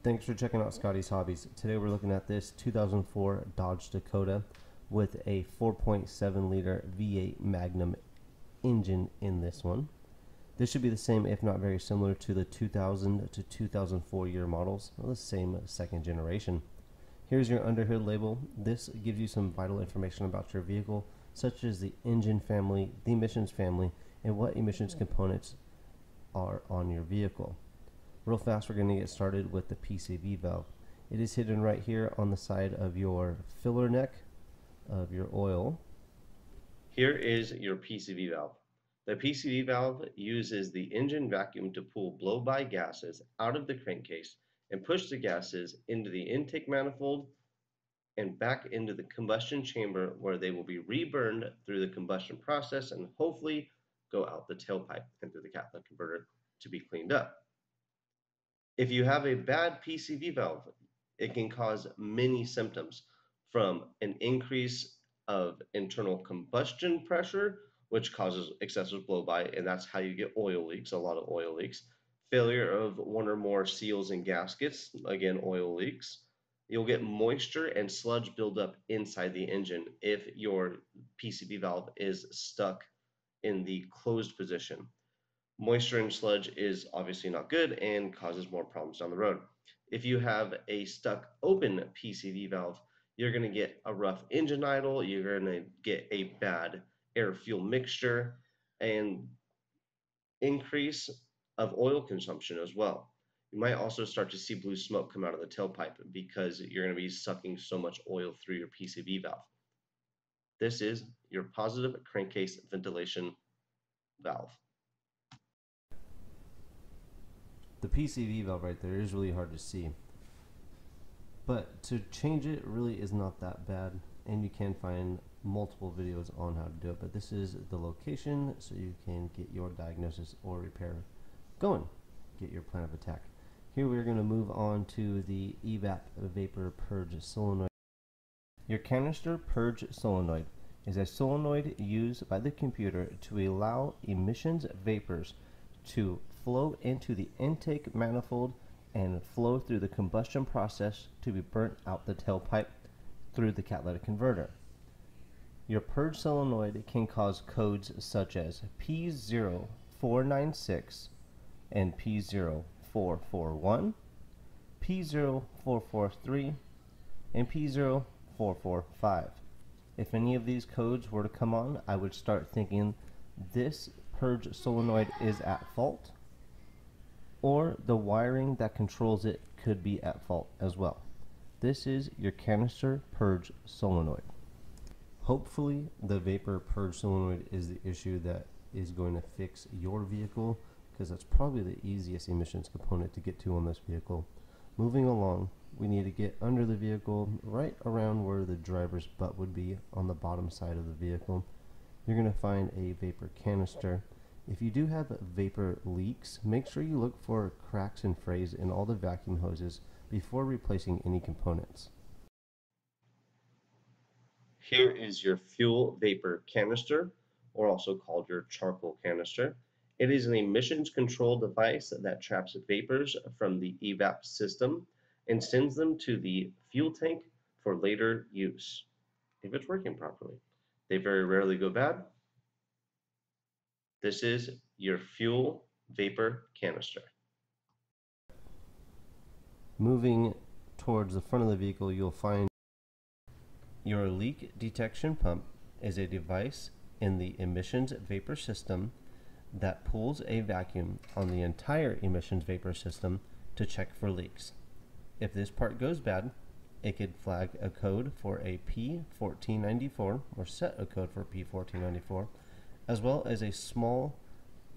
Thanks for checking out Scotty's Hobbies. Today we're looking at this 2004 Dodge Dakota with a 4.7 liter V8 Magnum engine in this one. This should be the same, if not very similar, to the 2000 to 2004 year models, well, the same second generation. Here's your underhood label. This gives you some vital information about your vehicle, such as the engine family, the emissions family, and what emissions components are on your vehicle. Real fast, we're going to get started with the PCV valve. It is hidden right here on the side of your filler neck of your oil. Here is your PCV valve. The PCV valve uses the engine vacuum to pull blow-by gases out of the crankcase and push the gases into the intake manifold and back into the combustion chamber, where they will be reburned through the combustion process and hopefully go out the tailpipe and through the catalytic converter to be cleaned up. If you have a bad PCV valve, it can cause many symptoms, from an increase of internal combustion pressure, which causes excessive blow-by, and that's how you get oil leaks, a lot of oil leaks. Failure of one or more seals and gaskets, again, oil leaks. You'll get moisture and sludge buildup inside the engine if your PCV valve is stuck in the closed position. Moisture and sludge is obviously not good and causes more problems down the road. If you have a stuck open PCV valve, you're going to get a rough engine idle, you're going to get a bad air-fuel mixture, and increase of oil consumption as well. You might also start to see blue smoke come out of the tailpipe because you're going to be sucking so much oil through your PCV valve. This is your positive crankcase ventilation valve. The PCV valve right there is really hard to see, but to change it really is not that bad, and you can find multiple videos on how to do it. But this is the location, so you can get your diagnosis or repair going, get your plan of attack. Here we're going to move on to the EVAP vapor purge solenoid. Your canister purge solenoid is a solenoid used by the computer to allow emissions vapors to flow into the intake manifold and flow through the combustion process to be burnt out the tailpipe through the catalytic converter. Your purge solenoid can cause codes such as P0496 and P0441, P0443, and P0445. If any of these codes were to come on, I would start thinking this purge solenoid is at fault, or the wiring that controls it could be at fault as well. This is your canister purge solenoid. Hopefully the vapor purge solenoid is the issue that is going to fix your vehicle, because that's probably the easiest emissions component to get to on this vehicle. Moving along, we need to get under the vehicle, right around where the driver's butt would be on the bottom side of the vehicle. You're going to find a vapor canister. If you do have vapor leaks, make sure you look for cracks and frays in all the vacuum hoses before replacing any components. Here is your fuel vapor canister, or also called your charcoal canister. It is an emissions control device that traps vapors from the EVAP system and sends them to the fuel tank for later use, if it's working properly. They very rarely go bad. This is your fuel vapor canister. Moving towards the front of the vehicle, you'll find your leak detection pump is a device in the emissions vapor system that pulls a vacuum on the entire emissions vapor system to check for leaks. If this part goes bad, it could flag a code for a P1494 or set a code for P1494, as well as a small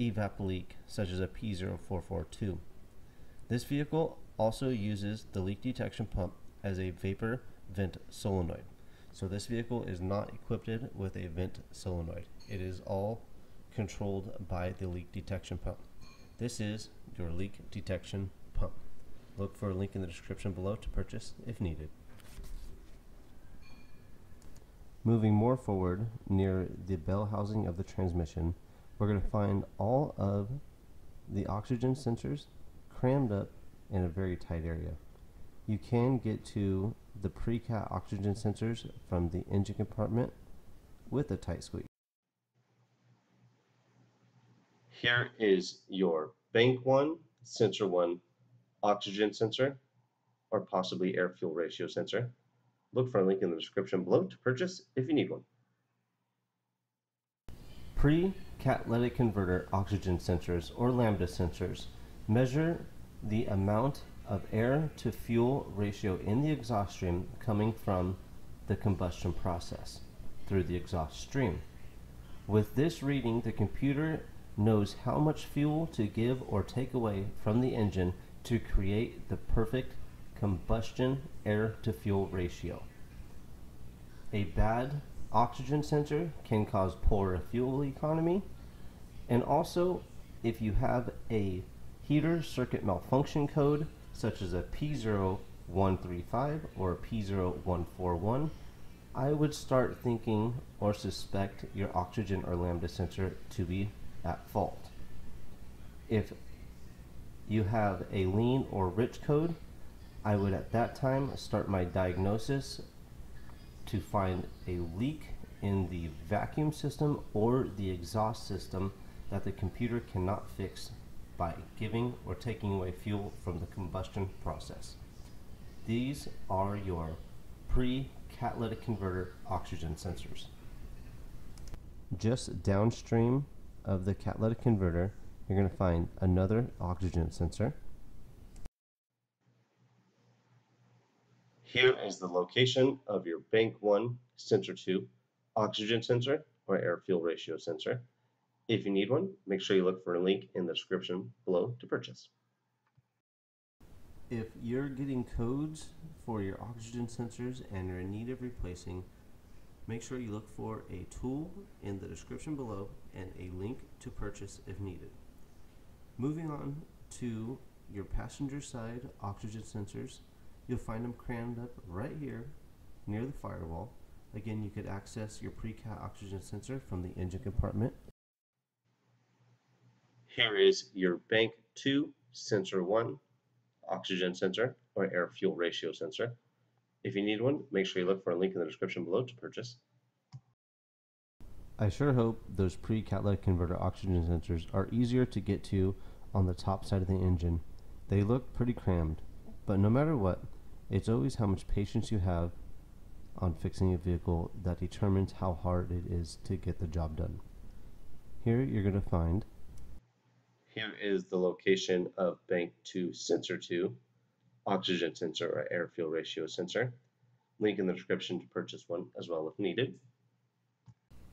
EVAP leak such as a P0442. This vehicle also uses the leak detection pump as a vapor vent solenoid. So this vehicle is not equipped with a vent solenoid. It is all controlled by the leak detection pump. This is your leak detection pump. Look for a link in the description below to purchase if needed. Moving more forward, near the bell housing of the transmission, we're going to find all of the oxygen sensors crammed up in a very tight area. you can get to the pre-cat oxygen sensors from the engine compartment with a tight squeeze. Here is your bank 1, sensor 1, oxygen sensor, or possibly air fuel ratio sensor. Look for a link in the description below to purchase if you need one. Pre-catalytic converter oxygen sensors, or lambda sensors, measure the amount of air to fuel ratio in the exhaust stream coming from the combustion process through the exhaust stream. With this reading, the computer knows how much fuel to give or take away from the engine to create the perfect combustion air to fuel ratio. A bad oxygen sensor can cause poor fuel economy, and also if you have a heater circuit malfunction code such as a P0135 or a P0141, I would start thinking or suspect your oxygen or lambda sensor to be at fault. If you have a lean or rich code, I would at that time start my diagnosis to find a leak in the vacuum system or the exhaust system that the computer cannot fix by giving or taking away fuel from the combustion process. These are your pre-catalytic converter oxygen sensors. Just downstream of the catalytic converter, you're going to find another oxygen sensor. Here is the location of your bank 1, sensor 2, oxygen sensor, or air fuel ratio sensor. If you need one, make sure you look for a link in the description below to purchase. If you're getting codes for your oxygen sensors and you're in need of replacing, make sure you look for a tool in the description below and a link to purchase if needed. Moving on to your passenger side oxygen sensors, you'll find them crammed up right here near the firewall. Again, you could access your pre-cat oxygen sensor from the engine compartment. Here is your bank 2, sensor 1, oxygen sensor, or air fuel ratio sensor. If you need one, make sure you look for a link in the description below to purchase. I sure hope those pre-catalytic converter oxygen sensors are easier to get to on the top side of the engine. They look pretty crammed, but no matter what, it's always how much patience you have on fixing a vehicle that determines how hard it is to get the job done. Here you're going to find. Here is the location of bank 2, sensor 2, oxygen sensor, or air fuel ratio sensor. Link in the description to purchase one as well if needed.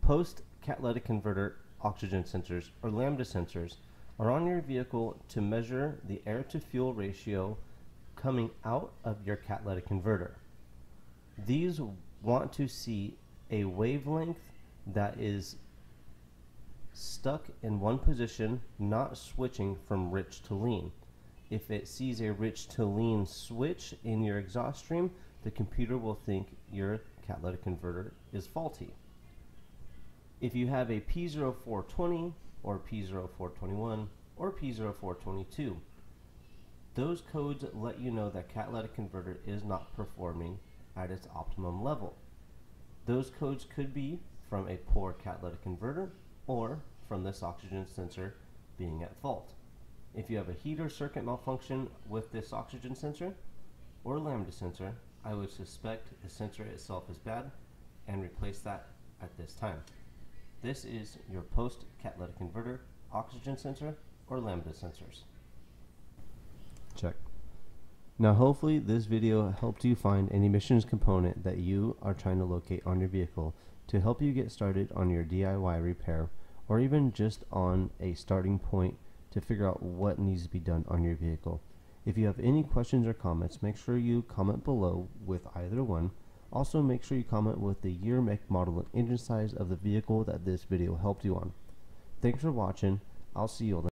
Post-catalytic converter oxygen sensors, or lambda sensors, are on your vehicle to measure the air-to-fuel ratio coming out of your catalytic converter. These want to see a wavelength that is stuck in one position, not switching from rich to lean. If it sees a rich to lean switch in your exhaust stream, the computer will think your catalytic converter is faulty. If you have a P0420 or P0421 or P0422, those codes let you know that catalytic converter is not performing at its optimum level. Those codes could be from a poor catalytic converter or from this oxygen sensor being at fault. If you have a heater circuit malfunction with this oxygen sensor or lambda sensor, I would suspect the sensor itself is bad and replace that at this time. This is your post-catalytic converter oxygen sensor or lambda sensors. Check. Now hopefully this video helped you find an emissions component that you are trying to locate on your vehicle to help you get started on your DIY repair, or even just on a starting point to figure out what needs to be done on your vehicle. If you have any questions or comments, make sure you comment below with either one. Also make sure you comment with the year, make, model, and engine size of the vehicle that this video helped you on. Thanks for watching. I'll see you all.